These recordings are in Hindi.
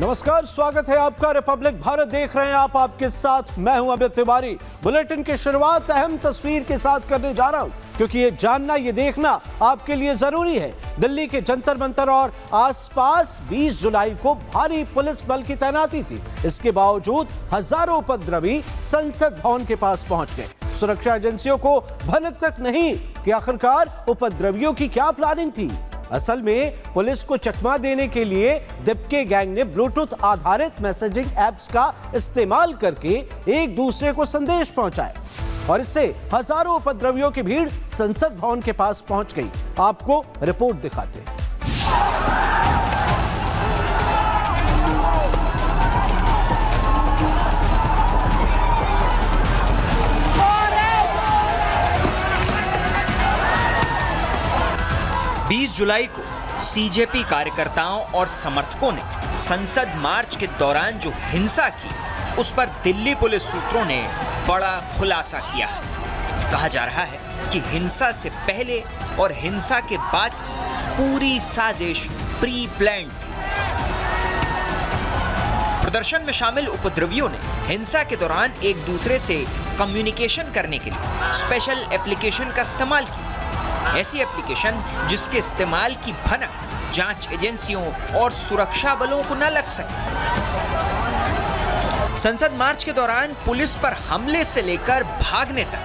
नमस्कार, स्वागत है आपका। रिपब्लिक भारत देख रहे हैं आप, आपके साथ मैं हूं अमित तिवारी। बुलेटिन की शुरुआत अहम तस्वीर के साथ करने जा रहा हूं, क्योंकि ये जानना, ये देखना आपके लिए जरूरी है। दिल्ली के जंतर मंतर और आसपास 20 जुलाई को भारी पुलिस बल की तैनाती थी। इसके बावजूद हजारों उपद्रवी संसद भवन के पास पहुंच गए। सुरक्षा एजेंसियों को भनक तक नहीं कि आखिरकार उपद्रवियों की क्या प्लानिंग थी। असल में पुलिस को चकमा देने के लिए दिपके गैंग ने ब्लूटूथ आधारित मैसेजिंग एप्स का इस्तेमाल करके एक दूसरे को संदेश पहुंचाए और इससे हजारों उपद्रवियों की भीड़ संसद भवन के पास पहुंच गई। आपको रिपोर्ट दिखाते हैं। जुलाई को सीजेपी कार्यकर्ताओं और समर्थकों ने संसद मार्च के दौरान जो हिंसा की, उस पर दिल्ली पुलिस सूत्रों ने बड़ा खुलासा किया है। कहा जा रहा है कि हिंसा से पहले और हिंसा के बाद की पूरी साजिश प्री प्लान्ड थी। प्रदर्शन में शामिल उपद्रवियों ने हिंसा के दौरान एक दूसरे से कम्युनिकेशन करने के लिए स्पेशल एप्लीकेशन का इस्तेमाल किया। ऐसी एप्लीकेशन जिसके इस्तेमाल की भनक जांच एजेंसियों और सुरक्षा बलों को न लग सके। संसद मार्च के दौरान पुलिस पर हमले से लेकर भागने तक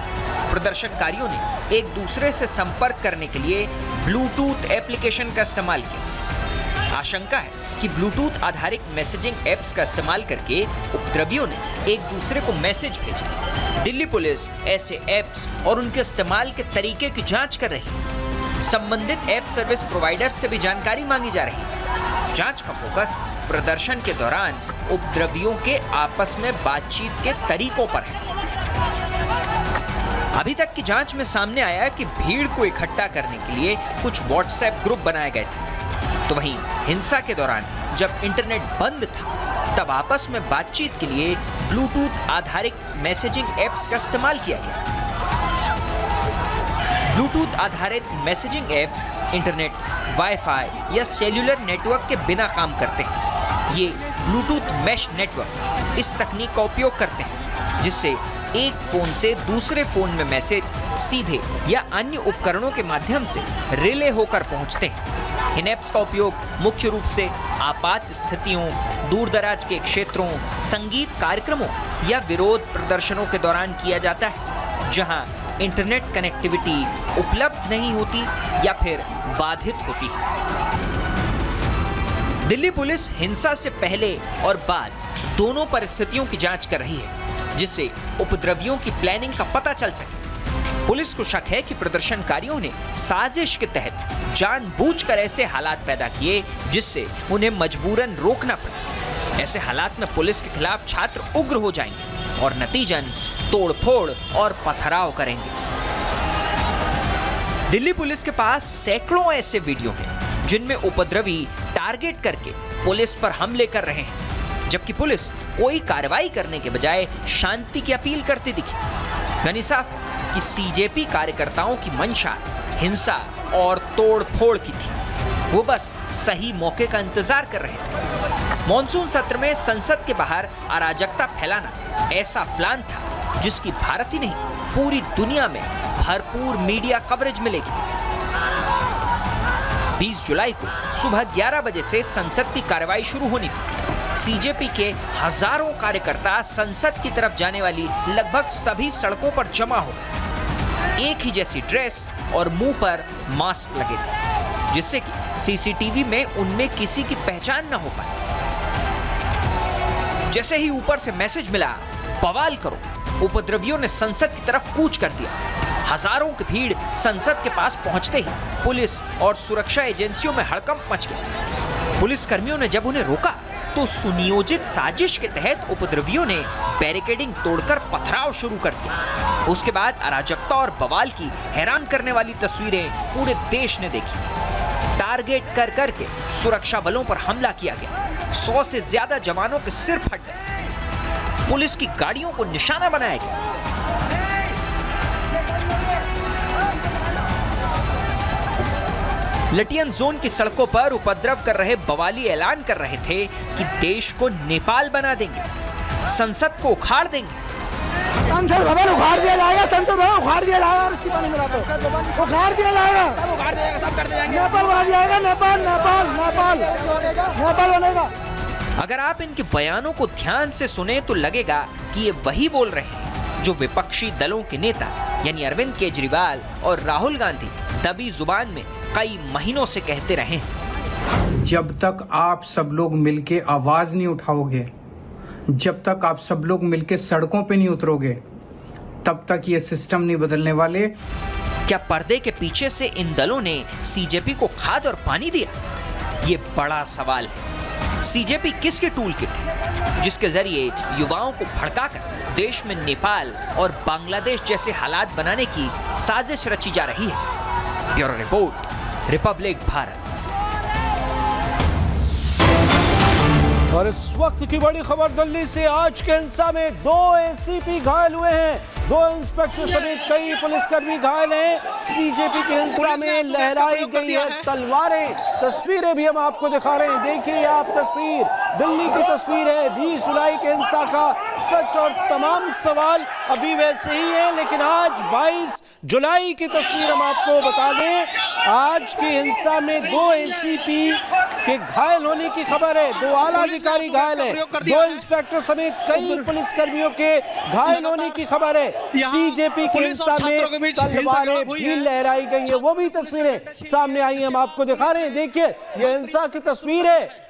प्रदर्शनकारियों ने एक दूसरे से संपर्क करने के लिए ब्लूटूथ एप्लीकेशन का इस्तेमाल किया। आशंका है कि ब्लूटूथ आधारित मैसेजिंग एप्स का इस्तेमाल करके उपद्रवियों ने एक दूसरे को मैसेज भेजे। दिल्ली पुलिस ऐसे एप्स और उनके इस्तेमाल के तरीके की जांच कर रही है। संबंधित ऐप सर्विस प्रोवाइडर्स से भी जानकारी मांगी जा रही है। जांच का फोकस प्रदर्शन के दौरान उपद्रवियों के आपस में बातचीत के तरीकों पर है। अभी तक की जांच में सामने आया कि भीड़ को इकट्ठा करने के लिए कुछ व्हाट्सएप ग्रुप बनाए गए थे। तो वहीं हिंसा के दौरान जब इंटरनेट बंद था, तब आपस में बातचीत के लिए ब्लूटूथ आधारित मैसेजिंग एप्स का इस्तेमाल किया गया। ब्लूटूथ आधारित मैसेजिंग एप्स इंटरनेट, वाईफाई या सेल्यूलर नेटवर्क के बिना काम करते हैं। ये ब्लूटूथ मैश नेटवर्क इस तकनीक का उपयोग करते हैं, जिससे एक फोन से दूसरे फोन में मैसेज सीधे या अन्य उपकरणों के माध्यम से रिले होकर पहुंचते हैं। इन एप्स का उपयोग मुख्य रूप से आपात स्थितियों, दूर दराज के क्षेत्रों, संगीत कार्यक्रमों या विरोध प्रदर्शनों के दौरान किया जाता है, जहां इंटरनेट कनेक्टिविटी उपलब्ध नहीं होती या फिर बाधित होती है। दिल्ली पुलिस हिंसा से पहले और बाद दोनों परिस्थितियों की जांच कर रही है, जिससे उपद्रवियों की प्लानिंग का पता चल सके। पुलिस को शक है कि प्रदर्शनकारियों ने साजिश के तहत जानबूझकर ऐसे हालात पैदा किए जिससे उन्हें मजबूरन रोकना पड़ा। ऐसे हालात में पुलिस के खिलाफ छात्र उग्र हो जाएंगे और नतीजन तोड़फोड़ और पथराव करेंगे। दिल्ली पुलिस के पास सैकड़ों ऐसे वीडियो हैं जिनमें उपद्रवी टारगेट करके पुलिस पर हमले कर रहे हैं, जबकि पुलिस कोई कार्रवाई करने के बजाय शांति की अपील करती दिखी। यानी साफ कि सीजेपी कार्यकर्ताओं की मंशा हिंसा और तोड़फोड़ की थी। वो बस सही मौके का इंतजार कर रहे थे। मॉनसून सत्र में संसद के बाहर अराजकता फैलाना ऐसा प्लान था जिसकी भारत ही नहीं, पूरी दुनिया में भरपूर मीडिया कवरेज मिलेगी। 20 जुलाई को सुबह 11 बजे से संसद की कार्रवाई शुरू होनी थी। सीजेपी के हजारों कार्यकर्ता संसद की तरफ जाने वाली लगभग सभी सड़कों पर जमा हो गए। एक ही जैसी ड्रेस और मुंह पर मास्क लगे थे, जिससे कि सीसीटीवी में उनमें किसी की पहचान न हो पाए। जैसे ही ऊपर से मैसेज मिला, बवाल करो, उपद्रवियों ने संसद की तरफ कूच कर दिया। हजारों की भीड़ संसद के पास पहुंचते ही पुलिस और सुरक्षा एजेंसियों में हड़कंप मच गया। पुलिस कर्मियों ने जब उन्हें रोका तो सुनियोजित साजिश के तहत उपद्रवियों ने बैरिकेडिंग तोड़कर पथराव शुरू कर दिया। उसके बाद अराजकता और बवाल की हैरान करने वाली तस्वीरें पूरे देश ने देखी। टारगेट कर करके सुरक्षा बलों पर हमला किया गया। 100 से ज्यादा जवानों के सिर फट गए। पुलिस की गाड़ियों को निशाना बनाया गया। लटियन जोन की सड़कों पर उपद्रव कर रहे बवाली ऐलान कर रहे थे कि देश को नेपाल बना देंगे, संसद को उखाड़ देंगे। संसद भवन उखाड़ दिया जाएगा, संसद भवन उखाड़ दिया जाएगा और इस्तीफा नहीं मिला तो उखाड़ दिया जाएगा, सब उखाड़ दिया जाएगा, सब कर देंगे। नेपाल बना दिया जाएगा, नेपाल नेपाल नेपाल नेपाल बनेगा। अगर आप इनके बयानों को ध्यान से सुने तो लगेगा कि ये वही बोल रहे हैं जो विपक्षी दलों के नेता यानी अरविंद केजरीवाल और राहुल गांधी दबी जुबान में कई महीनों से कहते रहे हैं। जब तक आप सब लोग मिलके आवाज नहीं उठाओगे, जब तक आप सब लोग मिलके सड़कों पे नहीं उतरोगे, तब तक ये सिस्टम नहीं बदलने वाले। क्या पर्दे के पीछे से इन दलों ने सीजेपी को खाद और पानी दिया? ये बड़ा सवाल है। सीजेपी किसकी टूल किट है जिसके जरिए युवाओं को भड़काकर देश में नेपाल और बांग्लादेश जैसे हालात बनाने की साजिश रची जा रही है? Bureau report, Republic Bharat. और इस वक्त की बड़ी खबर दिल्ली से। आज के हिंसा में 2 एसीपी घायल हुए हैं, 2 इंस्पेक्टर समेत कई पुलिसकर्मी घायल हैं। सीजेपी की हिंसा में लहराई गई है तलवारें। तस्वीरें भी हम आपको दिखा रहे हैं, देखिए आप तस्वीर, दिल्ली की तस्वीर है। 20 जुलाई के हिंसा का सच और तमाम सवाल अभी वैसे ही है, लेकिन आज 22 जुलाई की तस्वीर हम आपको बता दें। आज की हिंसा में 2 एसीपी के घायल होने की खबर है, 2 आला अधिकारी घायल है, 2 इंस्पेक्टर समेत कई पुलिसकर्मियों के घायल होने की खबर है। सीजेपी की हिंसा में तलवारें भी लहराई गई है, वो भी तस्वीरें सामने आई हम आपको दिखा रहे हैं। देखिए ये हिंसा की तस्वीर है।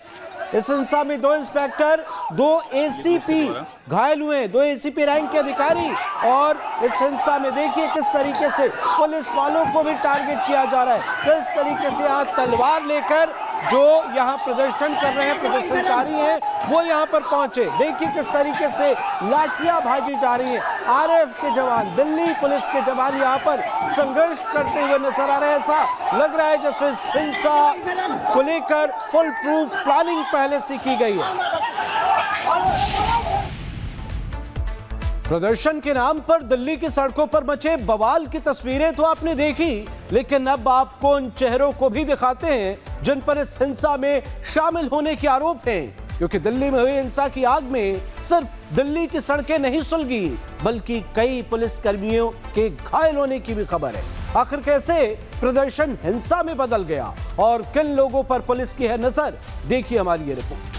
इस हिंसा में 2 इंस्पेक्टर, 2 एसीपी घायल हुए, 2 एसीपी रैंक के अधिकारी। और इस हिंसा में देखिए किस तरीके से पुलिस वालों को भी टारगेट किया जा रहा है, किस तरीके से आज तलवार लेकर जो यहाँ प्रदर्शन कर रहे हैं, प्रदर्शनकारी हैं, वो यहाँ पर पहुंचे। देखिए किस तरीके से लाठियां भाजी जा रही हैं। आरएएफ के जवान, दिल्ली पुलिस के जवान यहाँ पर संघर्ष करते हुए नजर आ रहे हैं। ऐसा लग रहा है जैसे हिंसा को लेकर फुल प्रूफ प्लानिंग पहले से की गई है। प्रदर्शन के नाम पर दिल्ली की सड़कों पर मचे बवाल की तस्वीरें तो आपने देखी, लेकिन अब आपको उन चेहरों को भी दिखाते हैं जिन पर इस हिंसा में शामिल होने के आरोप हैं। क्योंकि दिल्ली में हुई हिंसा की आग में सिर्फ दिल्ली की सड़कें नहीं सुलगी, बल्कि कई पुलिसकर्मियों के घायल होने की भी खबर है। आखिर कैसे प्रदर्शन हिंसा में बदल गया और किन लोगों पर पुलिस की है नजर, देखिए हमारी ये रिपोर्ट।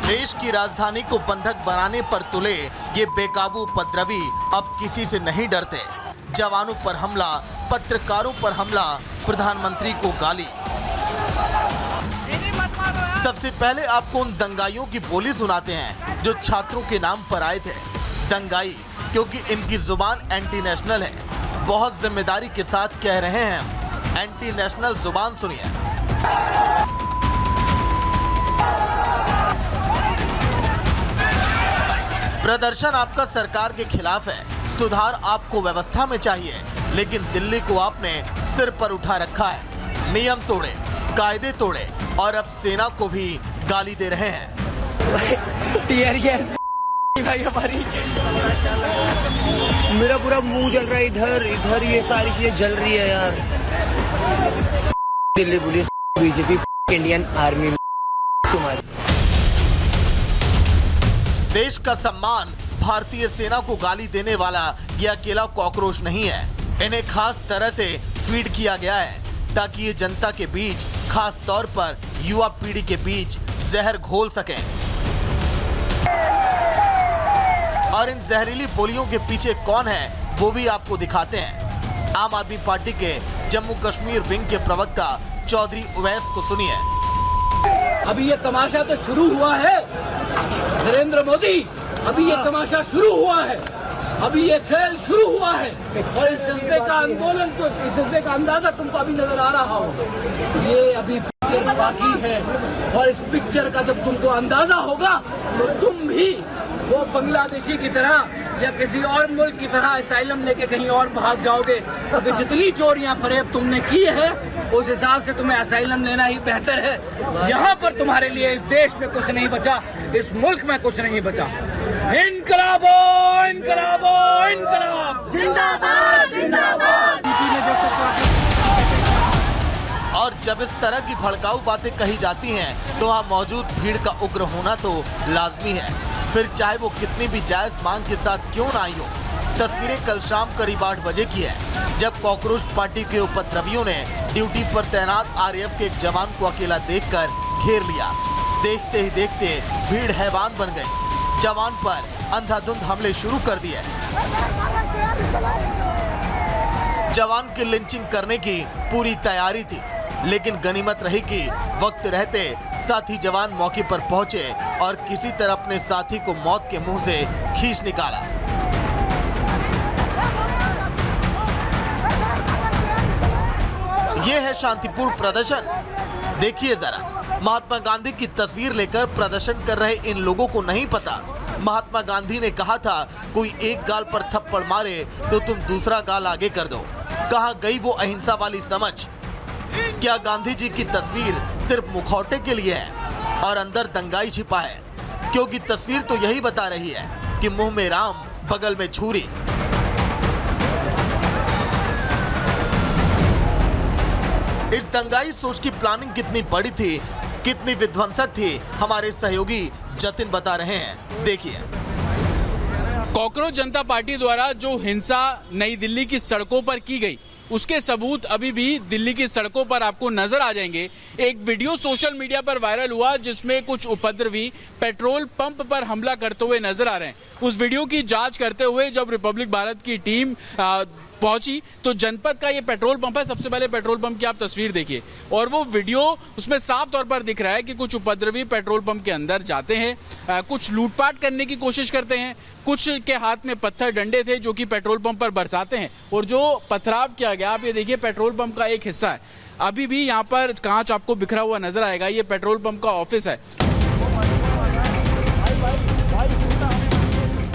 देश की राजधानी को बंधक बनाने पर तुले ये बेकाबू उपद्रवी अब किसी से नहीं डरते। जवानों पर हमला, पत्रकारों पर हमला, प्रधानमंत्री को गाली। सबसे पहले आपको उन दंगाइयों की बोली सुनाते हैं जो छात्रों के नाम पर आए थे। दंगाई क्योंकि इनकी जुबान एंटी नेशनल है। बहुत जिम्मेदारी के साथ कह रहे हैं हम, एंटी नेशनल जुबान सुनिए। प्रदर्शन आपका सरकार के खिलाफ है, सुधार आपको व्यवस्था में चाहिए, लेकिन दिल्ली को आपने सिर पर उठा रखा है। नियम तोड़े, कायदे तोड़े और अब सेना को भी गाली दे रहे हैं। भाई हमारी मेरा पूरा मुंह जल रहा है, इधर इधर ये सारी चीजें जल रही है यार। Delhi police, BJP, Indian army तुम्हारी। देश का सम्मान भारतीय सेना को गाली देने वाला ये अकेला कॉकरोच नहीं है। इन्हें खास तरह से फीड किया गया है ताकि ये जनता के बीच, खास तौर पर युवा पीढ़ी के बीच जहर घोल सकें। और इन जहरीली बोलियों के पीछे कौन है वो भी आपको दिखाते हैं। आम आदमी पार्टी के जम्मू कश्मीर विंग के प्रवक्ता चौधरी उवैस को सुनिए। अभी ये तमाशा तो शुरू हुआ है नरेंद्र मोदी, अभी ये तमाशा शुरू हुआ है, अभी ये खेल शुरू हुआ है। और इस जज्बे का आंदोलन को, इस जज्बे का अंदाजा तुमको अभी नजर आ रहा हो। ये अभी पिक्चर बाकी है और इस पिक्चर का जब तुमको अंदाजा होगा तो तुम भी वो बांग्लादेशी की तरह या किसी और मुल्क की तरह असाइलम लेके कहीं और भाग जाओगे। क्योंकि जितनी चोरियां फरेब तुमने की है उस हिसाब से तुम्हें असाइलम लेना ही बेहतर है। यहाँ पर तुम्हारे लिए इस देश में कुछ नहीं बचा। इस मुल्क में कुछ नहीं बचा। इनकलाबो इनकलाबो इनकलाब, जिंदाबाद जिंदाबाद। और जब इस तरह की भड़काऊ बातें कही जाती हैं तो वहाँ मौजूद भीड़ का उग्र होना तो लाजमी है, फिर चाहे वो कितनी भी जायज मांग के साथ क्यों ना आई हो। तस्वीरें कल शाम करीब 8 बजे की है, जब कॉकरोच पार्टी के उपद्रवियों ने ड्यूटी पर तैनात आरएएफ के एक जवान को अकेला देखकर घेर लिया। देखते ही देखते भीड़ हैवान बन गई। जवान पर अंधाधुंध हमले शुरू कर दिए। जवान की लिंचिंग करने की पूरी तैयारी थी, लेकिन गनीमत रही कि वक्त रहते साथी जवान मौके पर पहुंचे और किसी तरह अपने साथी को मौत के मुंह से खींच निकाला। यह है शांतिपूर्ण प्रदर्शन। देखिए जरा, महात्मा गांधी की तस्वीर लेकर प्रदर्शन कर रहे इन लोगों को नहीं पता महात्मा गांधी ने कहा था, कोई एक गाल पर थप्पड़ मारे तो तुम दूसरा गाल आगे कर दो। कहाँ गई वो अहिंसा वाली समझ? क्या गांधी जी की तस्वीर सिर्फ मुखौटे के लिए है और अंदर दंगाई छिपा है? क्योंकि तस्वीर तो यही बता रही है कि मुंह में राम, बगल में छुरी। इस दंगाई सोच की प्लानिंग कितनी बड़ी थी, कितनी विध्वंसक थी, हमारे सहयोगी जतिन बता रहे हैं। देखिए, कॉकरोच जनता पार्टी द्वारा जो हिंसा नई दिल्ली की सड़कों पर की गई, उसके सबूत अभी भी दिल्ली की सड़कों पर आपको नजर आ जाएंगे। एक वीडियो सोशल मीडिया पर वायरल हुआ जिसमें कुछ उपद्रवी पेट्रोल पंप पर हमला करते हुए नजर आ रहे हैं। उस वीडियो की जांच करते हुए जब रिपब्लिक भारत की टीम पहुंची तो जनपद का ये पेट्रोल पंप है। सबसे पहले पेट्रोल पंप की आप तस्वीर देखिए और वो वीडियो, उसमें साफ तौर पर दिख रहा है कि कुछ उपद्रवी पेट्रोल पंप के अंदर जाते हैं, कुछ लूटपाट करने की कोशिश करते हैं, कुछ के हाथ में पत्थर डंडे थे जो कि पेट्रोल पंप पर बरसाते हैं और जो पथराव किया गया, आप ये देखिए पेट्रोल पंप का एक हिस्सा है। अभी भी यहाँ पर कांच आपको बिखरा हुआ नजर आएगा। ये पेट्रोल पंप का ऑफिस है।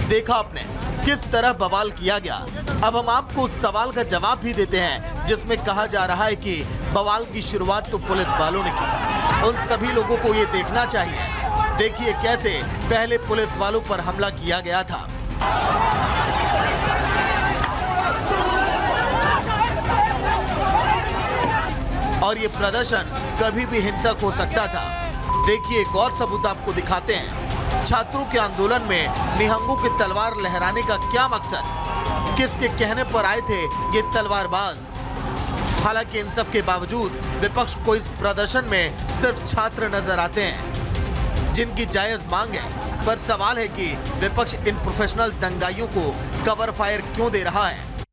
देखा आपने किस तरह बवाल किया गया। अब हम आपको उस सवाल का जवाब भी देते हैं जिसमें कहा जा रहा है कि बवाल की शुरुआत तो पुलिस वालों ने की। उन सभी लोगों को ये देखना चाहिए। देखिए कैसे पहले पुलिस वालों पर हमला किया गया था। और ये प्रदर्शन कभी भी हिंसक हो सकता था। देखिए एक और सबूत आपको दिखाते हैं। छात्रों के आंदोलन में निहंगों की तलवार लहराने का क्या मकसद? किसके कहने पर आए थे ये तलवारबाज? हालांकि इन सब के बावजूद विपक्ष को इस प्रदर्शन में सिर्फ छात्र नजर आते हैं जिनकी जायज मांग है, पर सवाल है कि विपक्ष इन प्रोफेशनल दंगाइयों को कवर फायर क्यों दे रहा है?